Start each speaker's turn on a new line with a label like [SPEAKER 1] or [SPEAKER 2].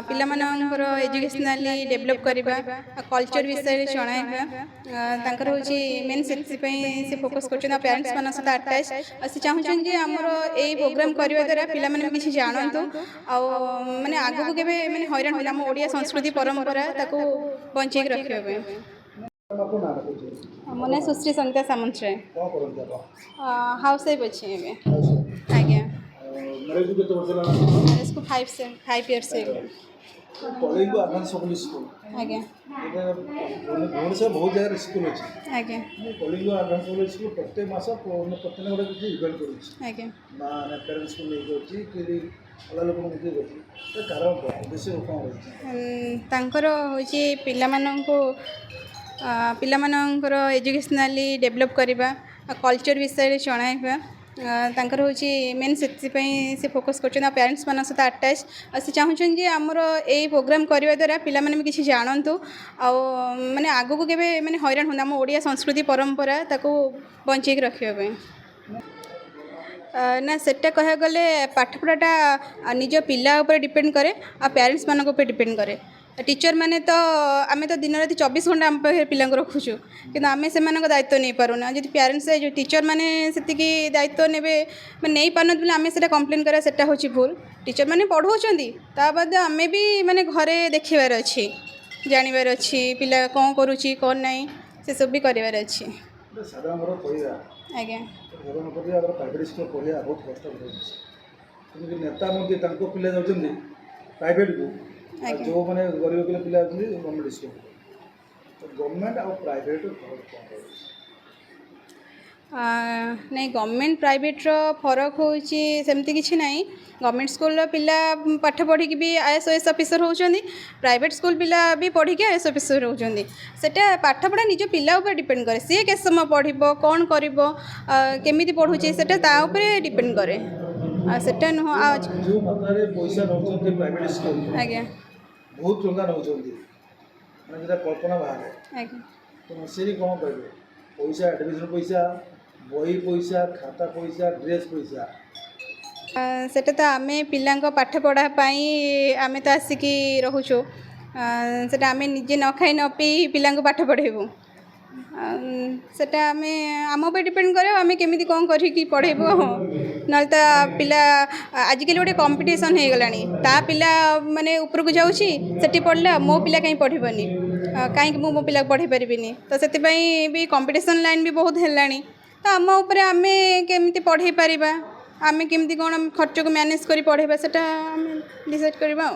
[SPEAKER 1] ପିଲାମାନଙ୍କର ଏଜୁକେସନାଲି ଡେଭଲପ୍ କରିବା କଲଚର ବିଷୟରେ ଜଣାଇବା ତାଙ୍କର ହେଉଛି ମେନ୍ ସେଥିପାଇଁ ସେ ଫୋକସ୍ କରୁଛନ୍ତି ଆଉ ପ୍ୟାରେଣ୍ଟସ୍ ମାନଙ୍କ ସହିତ ଆଟାଚ୍ ଆଉ ସେ ଚାହୁଁଛନ୍ତି ଯେ ଆମର ଏଇ ପ୍ରୋଗ୍ରାମ୍ କରିବା ଦ୍ୱାରା ପିଲାମାନେ ବି କିଛି ଜାଣନ୍ତୁ ଆଉ ମାନେ ଆଗକୁ କେବେ ମାନେ ହଇରାଣ ହୁଅନ୍ତି ଆମ ଓଡ଼ିଆ ସଂସ୍କୃତି ପରମ୍ପରା ତାକୁ ବଞ୍ଚେଇକି ରଖିବା ପାଇଁ। ମୋ ନାଁ ସୁଶ୍ରୀ ସଙ୍ଗୀତା ସାମନ୍ତରାୟ ହାଉସ୍ ୱାଇଫ୍ ଅଛି ଏବେ। ଆଜ୍ଞା ମ୍ୟାରେଜକୁ 5 years ହେଇଗଲାଣି।
[SPEAKER 2] कॉलेज को आडभांस पब्लिक स्कूल
[SPEAKER 1] आज्ञा
[SPEAKER 2] भुवनेश्वर बहुत जगह स्कूल अच्छे
[SPEAKER 1] आज्ञा
[SPEAKER 2] कॉलेज को आडभांस पब्लिक स्कूल प्रत्येक मास प्रत्येक गोटे किसी इवेंट करुच्ची
[SPEAKER 1] आज्ञा
[SPEAKER 2] माने पेरेंट्स को नहीं करुच्ची कि अलग लोक नहीं करुच्ची तो कारण कौन उद्देश्य कौन रही
[SPEAKER 1] तांकर होची पिलामानंकर एजुकेशनाली डेभलप करवा कल्चर विषय जणाइबा तांकर होची मेन ସେଥିପାଇଁ से फोकस करछन पेरेंट्स मान सहित अटैच आ से चाहुछन जे हमर एई प्रोग्राम करबा द्वारा पिला माने भी किछि जानंतु आ माने आगु को केबे माने हैरान होना हम ओडिया संस्कृति परंपरा ताको बंचै के रखियो पे ना सेटा कह गले पाठपढ़ाटा निज पिला ऊपर डिपेंड करे आ पेरेंट्स मान ऊपर डिपेंड करे टीचर माने तो आम तो दिन राति 24 घंटा आम पाखे पिला रखुचु कि आम से दायित्व नहीं पारुना जी पेरेंट्स जो टीचर मैंने से दायित्व ने नहीं पार बोले आम से कम्प्लेन करा सेटा हूँ भूल टीचर मैंने पढ़ाऊँ बाद आम भी माने घरे देखार अच्छी जानवर अच्छी पिला कौन करुच्ची कौन नहीं से सब भी करार अच्छी आज्ञा
[SPEAKER 2] प्राइवेट स्कूल पढ़ा बहुत कष्ट नेता मंत्री पिला जाऊँगी प्राइवेट को जो मैंने गरीब पिला पिला गवर्नमेंट स्कूल तो गवर्नमेंट और प्राइवेट
[SPEAKER 1] नहीं गवर्नमेंट प्राइवेट फरक होमती किसी ना गवर्नमेंट स्कूल पिला पाठ पढ़ी भी IAS ऑफिसर होती प्राइवेट स्कूल पिला भी पढ़ी IAS ऑफिसर होती सेटा पाठपढ़ा निज पिला उपर डिपेंड करे सी के समय पढ़ कौन कर केमी पढ़ुचे सेटा डिपेंड करे सेटा नुह
[SPEAKER 2] जो मात्रा पैसा नौ प्राइवेट स्कूल
[SPEAKER 1] आज्ञा
[SPEAKER 2] बहुत टंका नौ मैंने कल्पना बाहर तो से कौन करेंगे पैसा एडमिशन पैसा बही पैसा खाता पैसा ड्रेस पैसा
[SPEAKER 1] सेटा तो आम पिला पाठ पढ़ाई आम तो आसिकी रोचु सेटा आम निजे न खाई न पी पिला पाठ पढ़ेबू सेटा आम आम पे डिपेंड करे आम केमी कौन करी पढ़ेबू ना तो पिला आजिकल गोटे कंपटीशन हो गला ता पिला माने ऊपर को जाऊँगी सेठी पढ़ला मो पिला कहीं पढ़बनी कहीं मो पिला पढ़ी पारिनी तो से भी कंपटीशन लाइन भी बहुत है तो आम उपर आम केमी पढ़े पारिबा आम केमी कौन खर्च को मैनेज कर पढ़ेबा सेटा आम डिसाइड करबा।